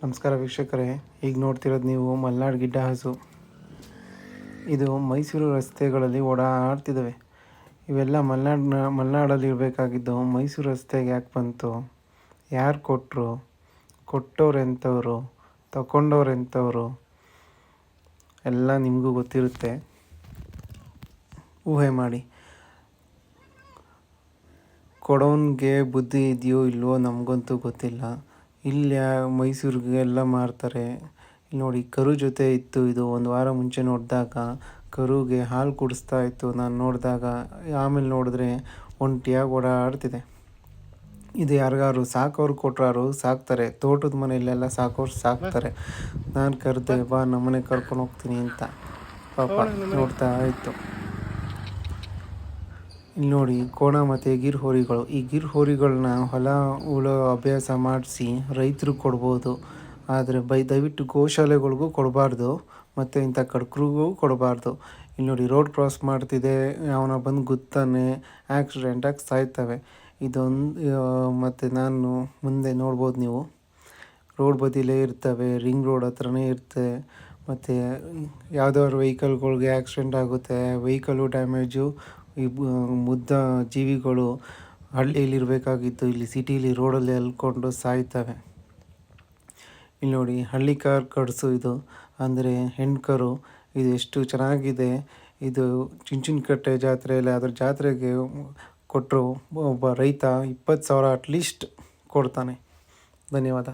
ನಮಸ್ಕಾರ ವೀಕ್ಷಕರೇ, ಈಗ ನೋಡ್ತಿರೋದು ನೀವು ಮಲ್ನಾಡ್ ಗಿಡ್ಡ ಹಸು. ಇದು ಮೈಸೂರು ರಸ್ತೆಗಳಲ್ಲಿ ಓಡಾಡ್ತಿದ್ದಾವೆ. ಇವೆಲ್ಲ ಮಲೆನಾಡಲ್ಲಿ ಇರಬೇಕಾಗಿದ್ದು ಮೈಸೂರು ರಸ್ತೆಗೆ ಯಾಕೆ ಬಂತು, ಯಾರು ಕೊಟ್ಟರು, ಕೊಟ್ಟವ್ರು ಎಂಥವ್ರು, ತಗೊಂಡವ್ರು ಎಂಥವ್ರು ಎಲ್ಲ ನಿಮಗೂ ಗೊತ್ತಿರುತ್ತೆ. ಊಹೆ ಮಾಡಿ. ಕೊಡೋನ್ಗೆ ಬುದ್ಧಿ ಇದೆಯೋ ಇಲ್ವೋ ನಮಗಂತೂ ಗೊತ್ತಿಲ್ಲ. ಇಲ್ಲಿ ಮೈಸೂರಿಗೆ ಎಲ್ಲ ಮಾರ್ತಾರೆ. ಇಲ್ಲಿ ನೋಡಿ, ಕರು ಜೊತೆ ಇತ್ತು. ಇದು ಒಂದು ವಾರ ಮುಂಚೆ ನೋಡಿದಾಗ ಕರುಗೆ ಹಾಲು ಕುಡಿಸ್ತಾ ಇತ್ತು. ನಾನು ನೋಡಿದಾಗ ಆಮೇಲೆ ನೋಡಿದ್ರೆ ಒಂಟಿಯಾಗಿ ಓಡಾಡ್ತಿದೆ. ಇದು ಯಾರಿಗಾರು ಸಾಕೋರು ಕೊಟ್ಟರು ಸಾಕ್ತಾರೆ. ತೋಟದ ಮನೆಯಲ್ಲೆಲ್ಲ ಸಾಕೋರು ಸಾಕ್ತಾರೆ. ನಾನು ಕರೆದೆ, ಬಾ ನಮ್ಮನೆ ಕರ್ಕೊಂಡು ಹೋಗ್ತೀನಿ ಅಂತ. ಪಾಪ ನೋಡ್ತಾ ಇತ್ತು. ಇಲ್ಲಿ ನೋಡಿ, ಕೋಣ ಮತ್ತು ಗಿರ್ ಹೋರಿಗಳು. ಈ ಗಿರ್ ಹೋರಿಗಳನ್ನ ಹೊಲ ಉಳೋ ಅಭ್ಯಾಸ ಮಾಡಿಸಿ ರೈತರಿಗೆ ಕೊಡ್ಬೋದು. ಆದರೆ ದಯವಿಟ್ಟು ಗೋಶಾಲೆಗಳಿಗೂ ಕೊಡಬಾರ್ದು ಮತ್ತು ಇಂಥ ಕಡ್ಕರಿಗೂ ಕೊಡಬಾರ್ದು. ಇಲ್ಲಿ ನೋಡಿ, ರೋಡ್ ಕ್ರಾಸ್ ಮಾಡ್ತಿದೆ, ಅವನ ಬಂದು ಗುದ್ದಾನೆ, ಆಕ್ಸಿಡೆಂಟಾಗಿ ಸಾಯ್ತವೆ. ಇದೊಂದು ಮತ್ತು ನಾನು ಮುಂದೆ ನೋಡ್ಬೋದು ನೀವು, ರೋಡ್ ಬದಿಲೇ ಇರ್ತವೆ, ರಿಂಗ್ ರೋಡ್ ಹತ್ರನೇ ಇರ್ತವೆ. ಮತ್ತು ಯಾವುದಾದ್ರು ವೆಹಿಕಲ್ಗಳ್ಗೆ ಆಕ್ಸಿಡೆಂಟ್ ಆಗುತ್ತೆ, ವೆಹಿಕಲು ಡ್ಯಾಮೇಜು. ಈ ಮುದ್ದ ಜೀವಿಗಳು ಹಳ್ಳಿಯಲ್ಲಿರಬೇಕಾಗಿತ್ತು ಇಲ್ಲಿ ಸಿಟೀಲಿ ರೋಡಲ್ಲಿ ಅಲ್ಕೊಂಡು ಸಾಯ್ತವೆ. ಇಲ್ಲಿ ನೋಡಿ, ಹಳ್ಳಿ ಕಡಸು ಇದು, ಅಂದರೆ ಹೆಣ್ಕರು. ಇದು ಎಷ್ಟು ಚೆನ್ನಾಗಿದೆ. ಇದು ಚುಂಚನಕಟ್ಟೆ ಜಾತ್ರೆಯಲ್ಲಿ ಅದರ ಜಾತ್ರೆಗೆ ಕೊಟ್ಟರು ಒಬ್ಬ ರೈತ 20,000 ಅಟ್ಲೀಸ್ಟ್ ಕೊಡ್ತಾನೆ. ಧನ್ಯವಾದ.